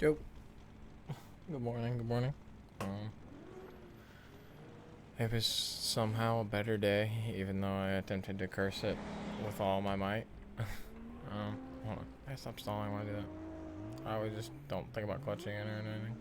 Yo. Good morning. Good morning. Um, it was somehow a better day, even though I attempted to curse it with all my might. Hold on. I stop stalling when I do that. I always just don't think about clutching it or anything.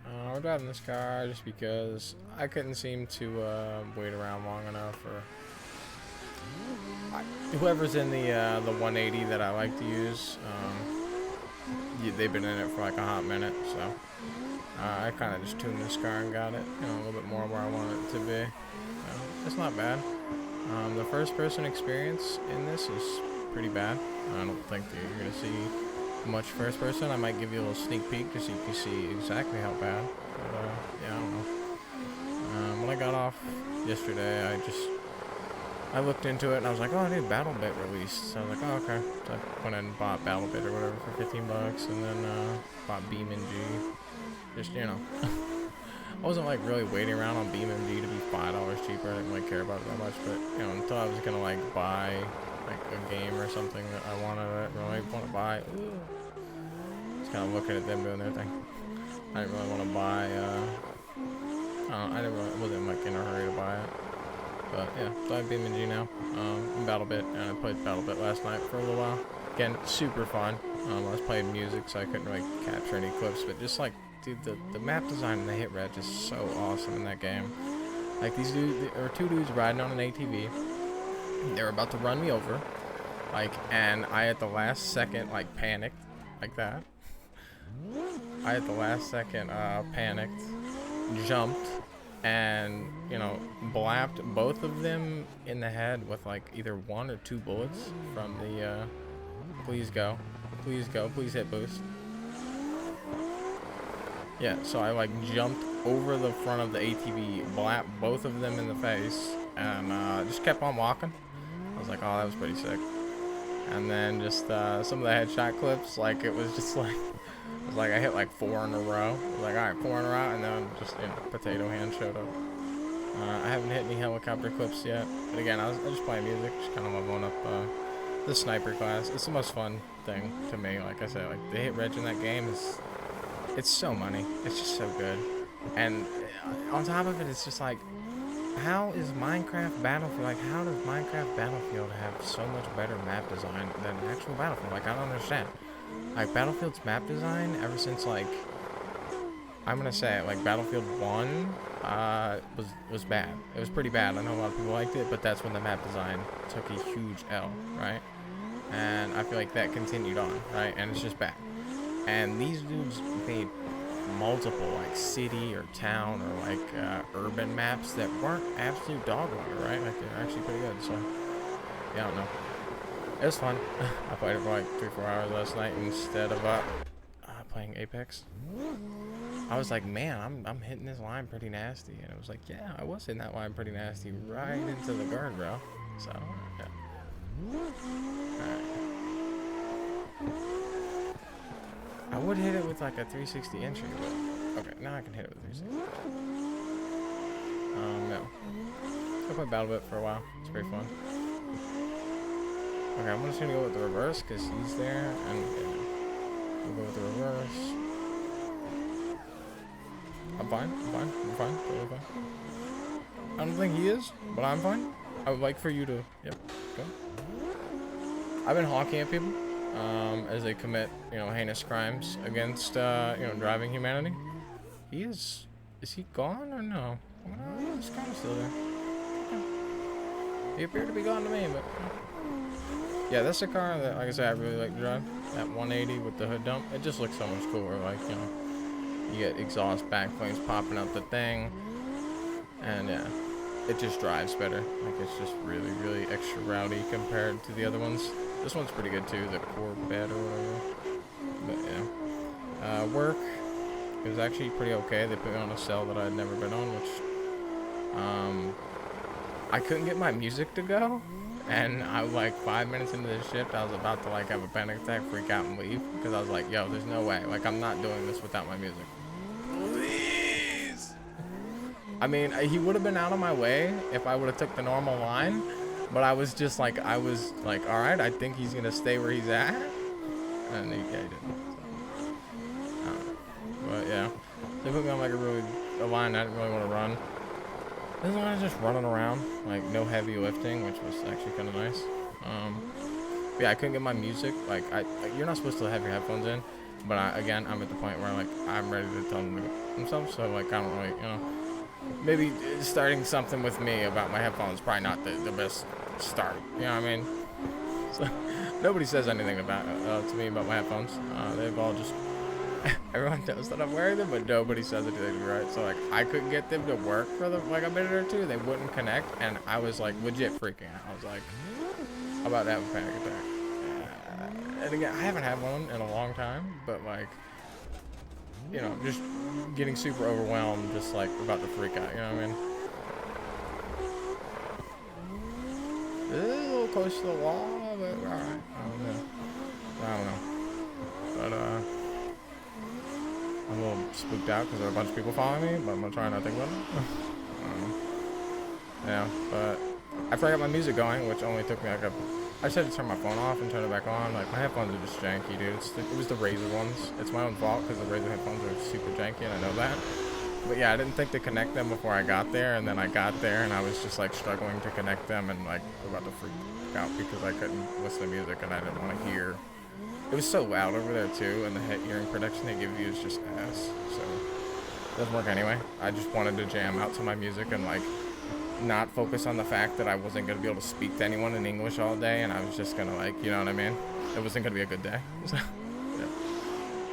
Alright. We're driving this car just because I couldn't seem to wait around long enough, or whoever's in the 180 that I like to use. They've been in it for like a hot minute, so I kind of just tuned this car and got it, a little bit more where I want it to be. It's not bad. The first-person experience in this is pretty bad. I don't think that you're gonna see much first-person. I might give you a little sneak peek just so you can see exactly how bad. But yeah, I don't know. When I got off yesterday, I looked into it and I was like, oh, I need BattleBit released. So I was like, oh, okay. So I went and bought BattleBit or whatever for 15 bucks, and then bought BeamNG. Just, I wasn't like really waiting around on BeamNG to be $5 cheaper. I didn't really care about it that much, but until I was gonna like buy like a game or something that I really want to buy. Just kind of looking at them doing their thing. I didn't really want to buy. I wasn't like in a hurry to buy it. But yeah, so I have BeamNG now, BattleBit, and I played BattleBit last night for a little while. Again, super fun. I was playing music, so I couldn't really capture any clips, but just like, dude, the map design and the hit reg is so awesome in that game. Like, these dudes, there were two dudes riding on an ATV. They were about to run me over, like, and I at the last second, like, panicked, like that. I at the last second, panicked, jumped, and blapped both of them in the head with like either 1 or 2 bullets from the please hit boost. Yeah, so I like jumped over the front of the ATV, blapped both of them in the face, and just kept on walking. I was like, oh, that was pretty sick. And then just some of the headshot clips, like it was just like it was like I hit like 4 in a row. I was like, all right, 4 in a row, and then just potato hand showed up. I haven't hit any helicopter clips yet, but again, I was just playing music, just kind of leveling up the sniper class. It's the most fun thing to me. Like I said, like the hit reg in that game it's so money. It's just so good, and on top of it, it's just like, how is Minecraft Battlefield, like how does Minecraft Battlefield have so much better map design than actual Battlefield? Like, I don't understand. Like, Battlefield's map design, ever since, like, I'm gonna say it, like, Battlefield 1, was bad. It was pretty bad. I know a lot of people liked it, but that's when the map design took a huge L, right? And I feel like that continued on, right? And it's just bad. And these dudes made multiple, like, city or town or, like, urban maps that weren't absolute dog water, right? Like, they're actually pretty good, so, yeah, I don't know. It was fun. I played it for like 3-4 hours last night instead of playing Apex. I was like, man, I'm hitting this line pretty nasty, and it was like, yeah, I was hitting that line pretty nasty right into the guardrail. So yeah. Alright. I would hit it with like a 360 entry, but okay, now I can hit it with 360. No. I played BattleBit for a while. It's pretty fun. Okay, I'm just gonna go with the reverse because he's there, and we'll go with the reverse. I'm fine, totally fine. I don't think he is, but I'm fine. I would like for you to, yep, go. I've been honking at people as they commit, heinous crimes against, driving humanity. Is he gone or no? He's kind of still there. Okay. He appeared to be gone to me, but. Yeah, that's a car that, like I said, I really like to drive. That 180 with the hood dump, it just looks so much cooler. Like, you get exhaust back flames popping out the thing, and yeah, it just drives better. Like, it's just really, really extra rowdy compared to the other ones. This one's pretty good too, the Corvette or whatever. But yeah, work, it was actually pretty okay. They put me on a cell that I'd never been on, which I couldn't get my music to go. And I was like 5 minutes into the shift, I was about to like have a panic attack, freak out, and leave. Because I was like, yo, there's no way. Like, I'm not doing this without my music. Please. I mean, he would have been out of my way if I would have took the normal line. But I was just like, all right, I think he's gonna stay where he's at, and he didn't. So, but yeah, they put me on like a line I didn't really want to run. This is when I was just running around, like no heavy lifting, which was actually kind of nice. Yeah, I couldn't get my music. Like, you're not supposed to have your headphones in, but again, I'm at the point where like I'm ready to tell them to go themselves. So like, I don't really, maybe starting something with me about my headphones is probably not the best start. You know what I mean? So nobody says anything about to me about my headphones. They've all just everyone knows that I'm wearing them, but nobody says anything, right? So like, I couldn't get them to work for like a minute or two. They wouldn't connect, and I was like legit freaking out. I was like, I'm about to have a panic attack. And again, I haven't had one in a long time, but like, just getting super overwhelmed, just like about to freak out. You know what I mean? This is a little close to the wall, but all right. I don't know. But I'm a little spooked out because there are a bunch of people following me, but I'm gonna try not to think about it. Yeah, but I forgot my music going, which only took me like I just had to turn my phone off and turn it back on. Like, my headphones are just janky, dude. It was the Razer ones. It's my own fault because the Razer headphones are super janky, and I know that. But yeah, I didn't think to connect them before I got there, and then I got there, and I was just like struggling to connect them, and like about to freak out because I couldn't listen to music and I didn't want to hear. It was so loud over there too, and the hearing protection they give you is just ass. So it doesn't work anyway. I just wanted to jam out to my music and like not focus on the fact that I wasn't gonna be able to speak to anyone in English all day, and I was just gonna like, you know what I mean? It wasn't gonna be a good day. So, yeah.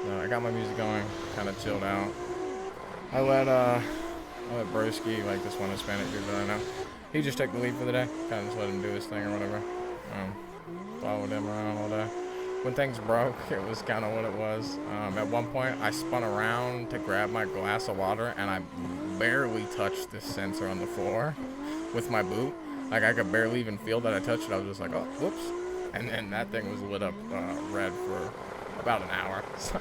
So I got my music going, kind of chilled out. I let Broski, like this one Hispanic dude that I know, he just took the lead for the day. Kind of just let him do his thing or whatever. Followed him around all day. When things broke, it was kind of what it was. At one point, I spun around to grab my glass of water, and I barely touched the sensor on the floor with my boot. Like, I could barely even feel that I touched it. I was just like, oh, whoops. And then that thing was lit up red for about an hour. So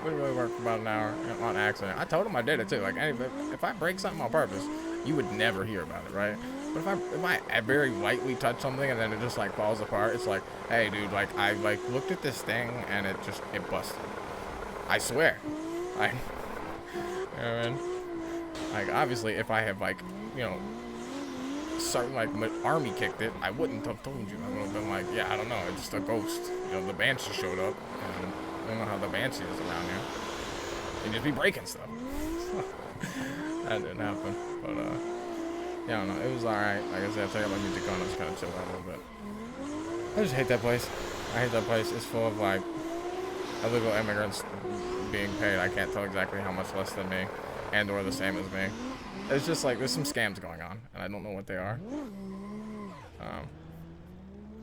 it really worked for about an hour on accident. I told him I did it too. Like, if I break something on purpose, you would never hear about it, right? But if I very lightly touch something and then it just like falls apart, it's like, hey dude, like I like looked at this thing and it busted. I swear. You know what I mean? Like, obviously if I have like, certain like army kicked it, I wouldn't have told you. I would have been like, yeah, I don't know, it's just a ghost. The Banshee showed up, and I don't know how the Banshee is around here. They just be breaking stuff. That didn't happen, but yeah, I don't know. It was alright. Like I said, I got my music on. I just kind of chilled out a little bit. I just hate that place. I hate that place. It's full of like illegal immigrants being paid. I can't tell exactly how much less than me, and or the same as me. It's just like there's some scams going on, and I don't know what they are.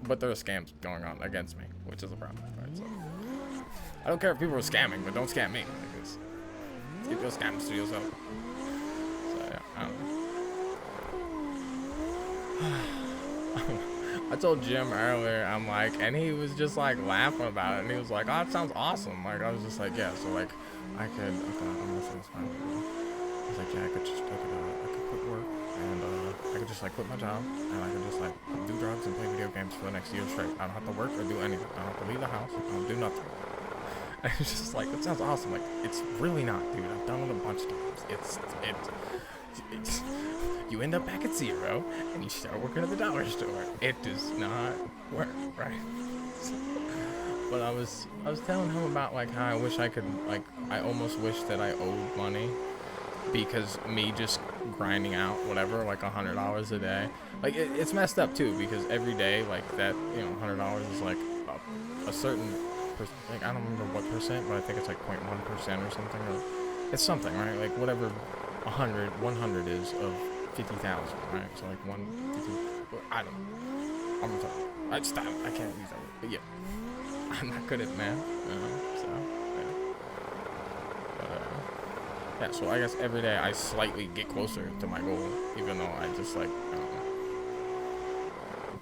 But there are scams going on against me, which is a problem. Right? So I don't care if people are scamming, but don't scam me. Like, keep those scams to yourself. So yeah, I don't know. I told Jim earlier, I'm like, and he was just like laughing about it, and he was like, oh, that sounds awesome. Like, I was just like, yeah, so like, I could, I'm gonna say this fine. I was like, yeah, I could quit work, and I could just like quit my job, and I could just like do drugs and play video games for the next year straight. I don't have to work or do anything. I don't have to leave the house. I don't do nothing. And it's just like, it sounds awesome. Like, it's really not, dude. I've done it a bunch of times. It's you end up back at zero, and you start working at the dollar store. It does not work, right? But I was telling him about like how I wish I could, like, I almost wish that I owed money, because me just grinding out whatever, like $100 a day, like it's messed up too, because every day like that, $100 is like a certain like, I don't remember what percent, but I think it's like 0.1% or something, or it's something, right? Like whatever 100 is of 50,000, right? So like 150, I don't know. I'm gonna talk. I stop. I can't use that word. But yeah, I'm not good at math, so yeah. But yeah, so I guess every day I slightly get closer to my goal, even though I just like, I don't know.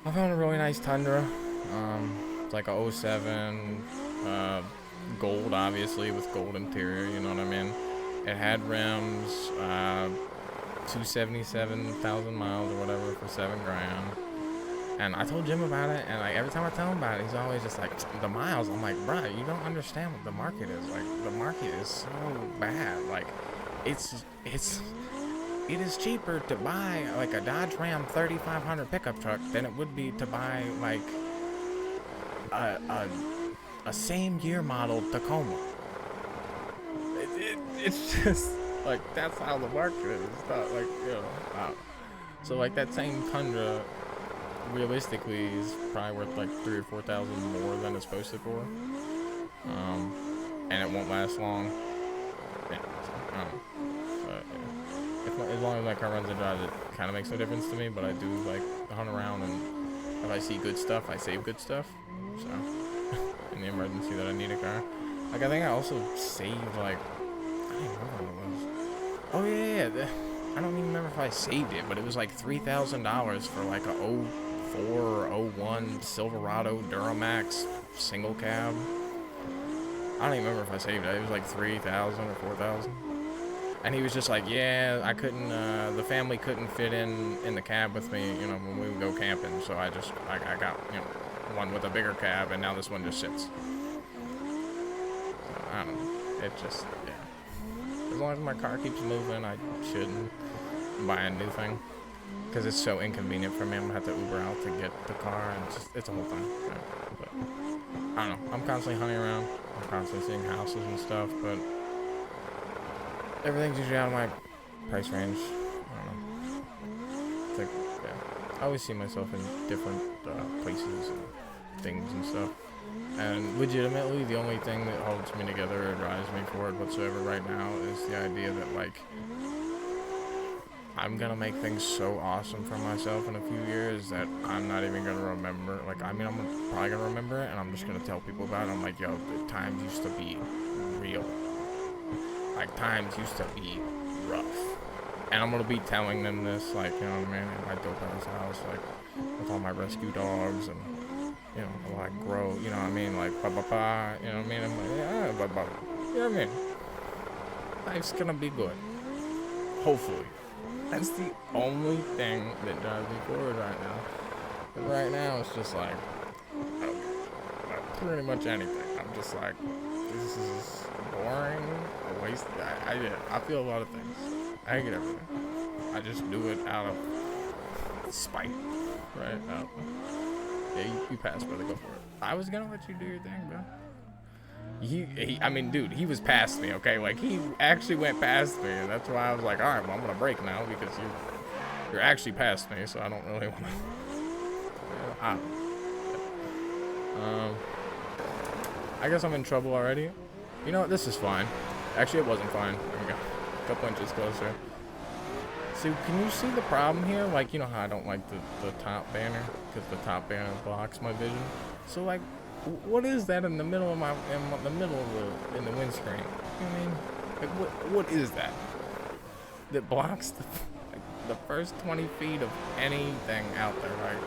I found a really nice Tundra. It's like a 07, gold, obviously, with gold interior, you know what I mean? It had rims, 277,000 miles or whatever for $7,000. And I told Jim about it, and like every time I tell him about it, he's always just like, the miles. I'm like, bruh, you don't understand what the market is. Like, the market is so bad. Like, it is cheaper to buy like a Dodge Ram 3500 pickup truck than it would be to buy like a same year model Tacoma. It's just like that's how the market is. It's not like, you know. So like that same Tundra realistically is probably worth like 3,000 or 4,000 more than it's posted for, and it won't last long. Yeah, but yeah. As long as my car runs and drives, it kind of makes no difference to me. But I do like hunt around, and if I see good stuff, I save good stuff. So in the emergency that I need a car, like I think I also saved like, I don't even remember what it was. Oh yeah. I don't even remember if I saved it, but it was like $3,000 for like a 04 or 01 Silverado Duramax single cab. I don't even remember if I saved it. It was like 3,000 or 4,000. And he was just like, yeah, I couldn't, the family couldn't fit in the cab with me, you know, when we would go camping. So I got, you know, one with a bigger cab, and now this one just sits. So, I don't know. It just, yeah. As long as my car keeps moving, I shouldn't buy a new thing. Because it's so inconvenient for me. I'm going to have to Uber out to get the car, and it's a whole thing. Yeah. But, I don't know. I'm constantly hunting around. I'm constantly seeing houses and stuff, but everything's usually out of my price range. I don't know. It's like, yeah. I always see myself in different places and things and stuff. And legitimately, the only thing that holds me together or drives me forward whatsoever right now is the idea that, like, I'm gonna make things so awesome for myself in a few years that I'm not even gonna remember. Like, I mean, I'm probably gonna remember it, and I'm just gonna tell people about it. I'm like, yo, the times used to be real. Like, times used to be rough. And I'm gonna be telling them this, like, you know what I mean, in my dope ass house, like, with all my rescue dogs, and, you know, like, grow, you know what I mean, like, ba-ba-ba, you know what I mean, I'm like, yeah, ba-ba, you know what I mean? Life's gonna be good. Hopefully. That's the only thing that drives me forward right now. But right now, it's just like, pretty much anything. I'm just like, this is boring, a waste. I feel a lot of things. I get everything. I just do it out of spite, right? Yeah, you pass, brother. Go for it. I was gonna let you do your thing, bro. I mean, dude, he was past me, okay? Like, he actually went past me, and that's why I was like, all right, well, I'm gonna break now because you're actually past me, so I don't really want to. I guess I'm in trouble already. You know what? This is fine. Actually, it wasn't fine. There we go. A couple inches closer. See, can you see the problem here? Like, you know how I don't like the top banner because the top banner blocks my vision. So, like, what is that in the middle of in the windscreen? You know what I mean? Like, what is that blocks the first 20 feet of anything out there? Like,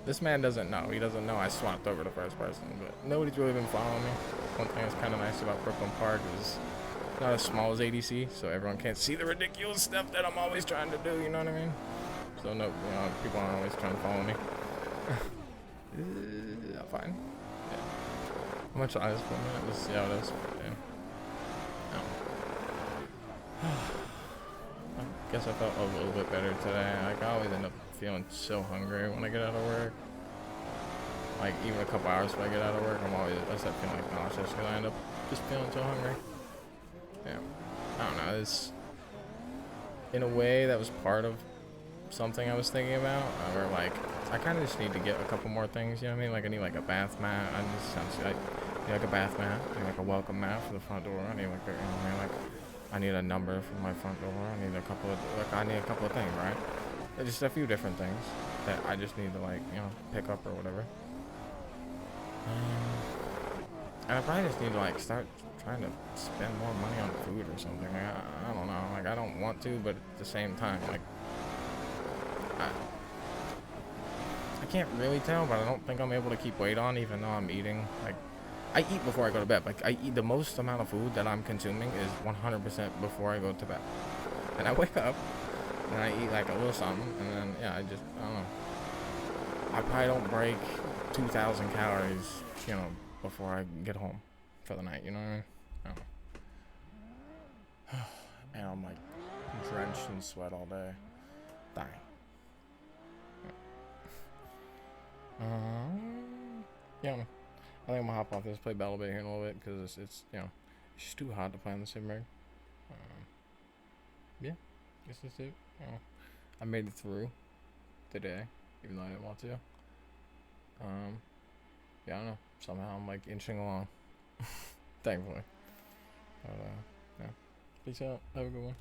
this man doesn't know. He doesn't know I swapped over to first person, but nobody's really been following me. One thing that's kind of nice about Brooklyn Park is it's not as small as ADC, so everyone can't see the ridiculous stuff that I'm always trying to do. You know what I mean? So no, you know, people aren't always trying to follow me. Fine. Yeah. I'm gonna try this for a minute. Let's see how it is. Yeah. No. I guess I felt a little bit better today. Like, I always end up feeling so hungry when I get out of work. Like, even a couple hours before I get out of work, I start feeling like nauseous because I end up just feeling so hungry. Yeah. I don't know. It's, in a way, that was part of something I was thinking about, where, like, I kind of just need to get a couple more things, you know what I mean? Like, I need, like, a bath mat. I need like a bath mat. I need, like, a welcome mat for the front door. I need, like, you know what I mean? Like, I need a number for my front door. I need a couple of things, right? Just a few different things that I just need to, like, you know, pick up or whatever. And I probably just need to, like, start trying to spend more money on food or something. Like, I don't know. Like, I don't want to, but at the same time, like, I can't really tell, but I don't think I'm able to keep weight on even though I'm eating. Like, I eat before I go to bed. Like, I eat the most amount of food that I'm consuming is 100% before I go to bed. And I wake up, and I eat, like, a little something, and then, yeah, I don't know. I probably don't break 2,000 calories, you know, before I get home for the night. You know what I mean? I don't know. And I'm like drenched in sweat all day. Dying. Yeah, man. I think I'm gonna hop off this, play Battle Bay here in a little bit because it's you know, it's just too hot to play on the sim rig. Yeah, guess that's it. You know, I made it through today, even though I didn't want to. Yeah, I don't know. Somehow I'm like inching along. Thankfully. But, yeah. Peace out. Have a good one.